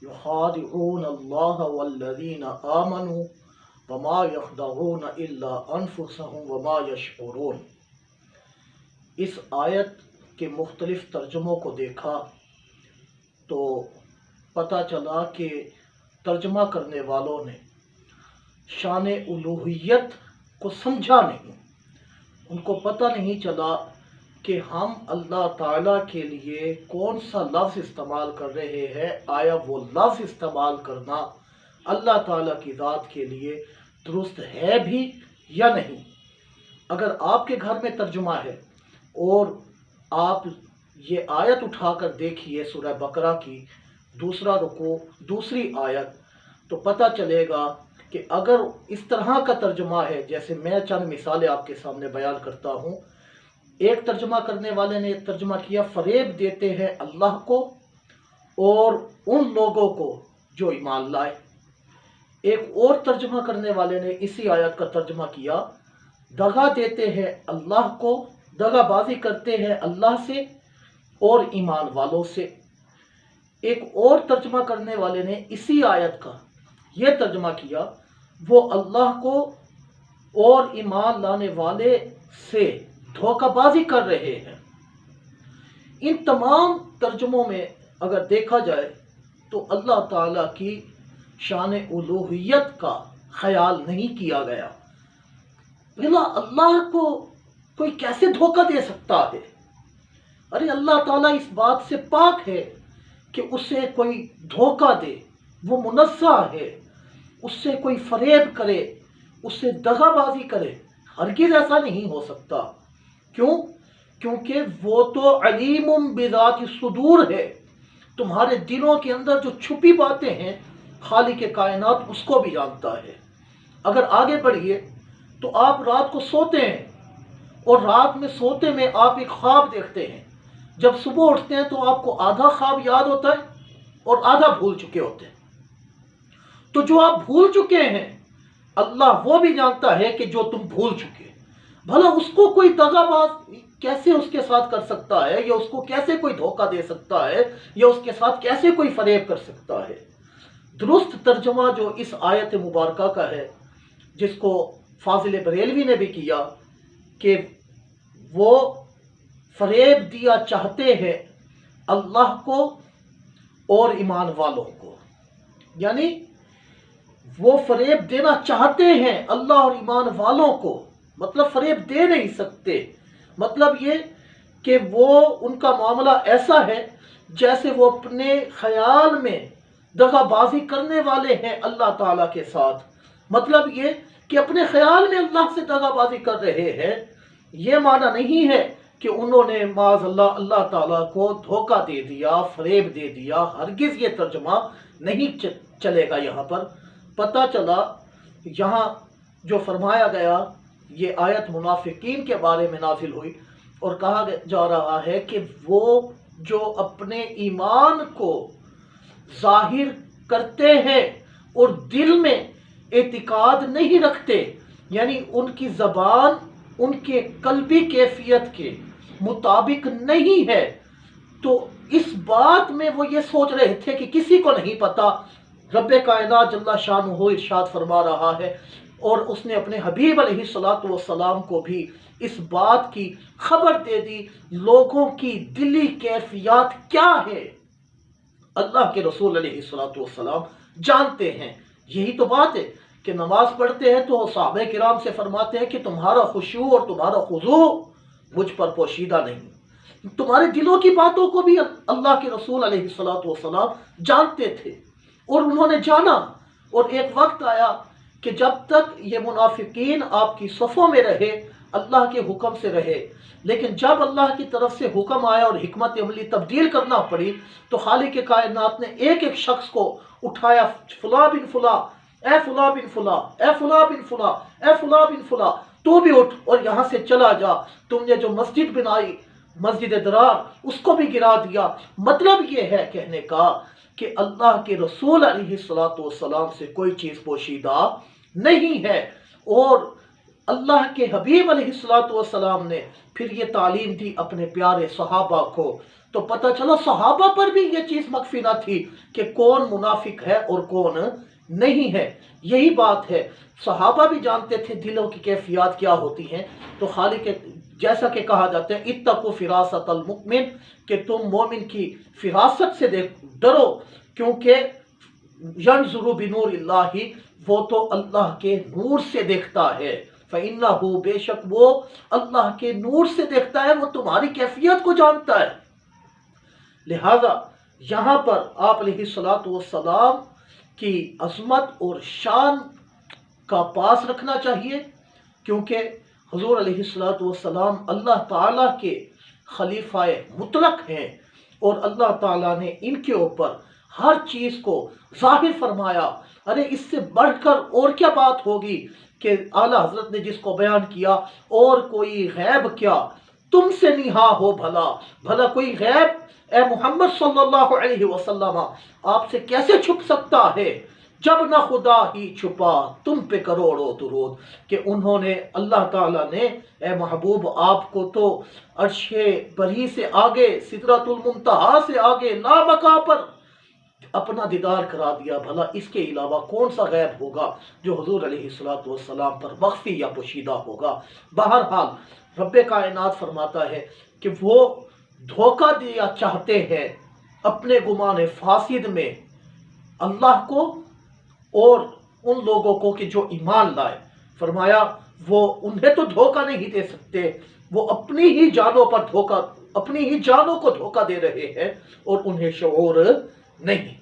युखादिऊन अल्लाह वल्लज़ीना आमनू वमा यख़दऊन इल्ला अनफुसहुम वमा यशऊरून। इस आयत के मुख्तलिफ तर्जुमों को देखा तो पता चला कि तर्जमा करने वालों ने शान उलूहियत को समझा नहीं। उनको पता नहीं चला कि हम अल्लाह ताला के लिए कौन सा लफ्ज़ इस्तेमाल कर रहे हैं। आया वो लफ्ज़ इस्तेमाल करना अल्लाह ताला की ज़ात के लिए दुरुस्त है भी या नहीं। अगर आपके घर में तर्जुमा है और आप ये आयत उठाकर देखिए सूरह बकरा की दूसरा रुकू दूसरी आयत, तो पता चलेगा कि अगर इस तरह का तर्जुमा है, जैसे मैं चंद मिसालें आपके सामने बयान करता हूँ। एक तर्जुमा करने वाले ने तर्जुमा किया फरेब देते हैं अल्लाह को और उन लोगों को जो ईमान लाए। एक और तर्जुमा करने वाले ने इसी आयत का तर्जुमा किया दगा देते हैं अल्लाह को, दगाबाजी करते हैं अल्लाह से और ईमान वालों से। एक और तर्जुमा करने वाले ने इसी आयत का यह तर्जुमा किया वो अल्लाह को और ईमान लाने वाले से धोखाबाजी कर रहे हैं। इन तमाम तर्जुमों में अगर देखा जाए तो अल्लाह ताला की शान उलूहियत का ख्याल नहीं किया गया। भला अल्लाह को कोई कैसे धोखा दे सकता है? अरे अल्लाह ताला इस बात से पाक है कि उसे कोई धोखा दे, वो मुनज़्ज़ह है। उससे कोई फरेब करे, उससे दगाबाजी करे, हरगिज़ ऐसा नहीं हो सकता। क्यों? क्योंकि वो तो अलीमुम बिज़ाति सुदूर है। तुम्हारे दिलों के अंदर जो छुपी बातें हैं खालिक कायनात उसको भी जानता है। अगर आगे बढ़िए तो आप रात को सोते हैं और रात में सोते में आप एक ख्वाब देखते हैं। जब सुबह उठते हैं तो आपको आधा ख्वाब याद होता है और आधा भूल चुके होते हैं। तो जो आप भूल चुके हैं अल्लाह वो भी जानता है कि जो तुम भूल चुके। भला उसको कोई दगाबाज कैसे उसके साथ कर सकता है, या उसको कैसे कोई धोखा दे सकता है, या उसके साथ कैसे कोई फरेब कर सकता है? दुरुस्त तर्जुमा जो इस आयत मुबारका का है, जिसको फाजिल बरेलवी ने भी किया, कि वो फरेब दिया चाहते हैं अल्लाह को और ईमान वालों को, यानी वो फरेब देना चाहते हैं अल्लाह और ईमान वालों को, मतलब फरेब दे नहीं सकते। मतलब ये कि वो उनका मामला ऐसा है जैसे वो अपने ख्याल में दगाबाजी करने वाले हैं अल्लाह ताला के साथ। मतलब ये कि अपने ख्याल में अल्लाह से दगाबाजी कर रहे हैं। ये माना नहीं है कि उन्होंने माज़अल्लाह अल्लाह ताला को धोखा दे दिया, फरेब दे दिया। हरगिज़ ये तर्जुमा नहीं चलेगा। यहाँ पर पता चला, यहाँ जो फरमाया गया ये आयत मुनाफिकीन के बारे में नाजिल हुई और कहा जा रहा है कि वो जो अपने ईमान को जाहिर करते हैं और दिल में एतिकाद नहीं रखते, यानी उनकी ज़बान उनके कल्बी कैफियत के मुताबिक नहीं है। तो इस बात में वो ये सोच रहे थे कि किसी को नहीं पता। रब्बे कायनात जल्ला शानुहु इरशाद फरमा रहा है और उसने अपने हबीब अलैहिस्सलातु वस्सलाम को भी इस बात की खबर दे दी, लोगों की दिली कैफियत क्या है अल्लाह के रसूल अलैहिस्सलातु वस्सलाम जानते हैं। यही तो बात है कि नमाज पढ़ते हैं तो सहाबे किराम से फरमाते हैं कि तुम्हारा खुशू और तुम्हारा खुजू मुझ पर पोशीदा नहीं। तुम्हारे दिलों की बातों को भी अल्लाह के रसूल अलैहिस्सलातु वस्सलाम जानते थे और उन्होंने जाना। और एक वक्त आया कि जब तक ये मुनाफिकीन आपकी सफ़ों में रहे अल्लाह के हुक्म से रहे, लेकिन जब अल्लाह की तरफ से हुक्म आया और हिकमत अमली तब्दील करना पड़ी तो खालिक कायनात ने एक एक शख्स को उठाया, फुला बिन फुला, ए फुला बिन फुला, ए फुला बिन फुला, ए फुला बिन फुला, तू भी उठ और यहाँ से चला जा। तुमने जो मस्जिद बनाई मस्जिद दरार उसको भी गिरा दिया। मतलब ये है कहने का कि अल्लाह के रसूल अलैहिस्सलातु वस्सलाम से कोई चीज़ पोशीदा नहीं है। और अल्लाह के हबीब अलैहिस्सलातु वस्सलाम ने फिर ये तालीम दी अपने प्यारे सहाबा को। تو پتہ چلا صحابہ پر بھی یہ چیز مخفی نہ تھی کہ کون منافق ہے اور کون نہیں ہے۔ یہی بات ہے، صحابہ بھی جانتے تھے دلوں کی کیفیات کیا ہوتی ہیں۔ تو خالق جیسا کہ کہا جاتا ہے اتقوا فراست المؤمن، کہ تم مومن کی فراست سے ڈرو، کیونکہ ینظر بنور اللہ، وہ تو اللہ کے نور سے دیکھتا ہے، فإنہ، بے شک وہ اللہ کے نور سے دیکھتا ہے، وہ تمہاری کیفیت کو جانتا ہے۔ لہذا یہاں پر آپ علیہ الصلوۃ والسلام کی عظمت اور شان کا پاس رکھنا چاہیے، کیونکہ حضور علیہ الصلوۃ والسلام اللہ تعالیٰ کے خلیفہ مطلق ہیں، اور اللہ تعالیٰ نے ان کے اوپر ہر چیز کو ظاہر فرمایا۔ ارے اس سے بڑھ کر اور کیا بات ہوگی کہ اعلیٰ حضرت نے جس کو بیان کیا، اور کوئی غیب کیا تم سے نہا ہو، بھلا کوئی غیب اے محمد صلی اللہ علیہ وسلم آپ سے کیسے چھپ سکتا ہے، جب نہ خدا ہی چھپا تم پہ کروڑوں درود، کہ انہوں نے، اللہ تعالیٰ نے اے محبوب آپ کو تو عرش بری سے آگے، سدرۃ المنتہا سے آگے، لامکاں پر اپنا دیدار کرا دیا، بھلا اس کے علاوہ کون سا غیب ہوگا جو حضور علیہ الصلوۃ والسلام پر مخفی یا پوشیدہ ہوگا۔ بہرحال رب کائنات فرماتا ہے کہ وہ دھوکہ دیا چاہتے ہیں اپنے گمان فاسد میں اللہ کو اور ان لوگوں کو کہ جو ایمان لائے۔ فرمایا وہ انہیں تو دھوکہ نہیں دے سکتے، وہ اپنی ہی جانوں کو دھوکہ دے رہے ہیں اور انہیں شعور نہیں۔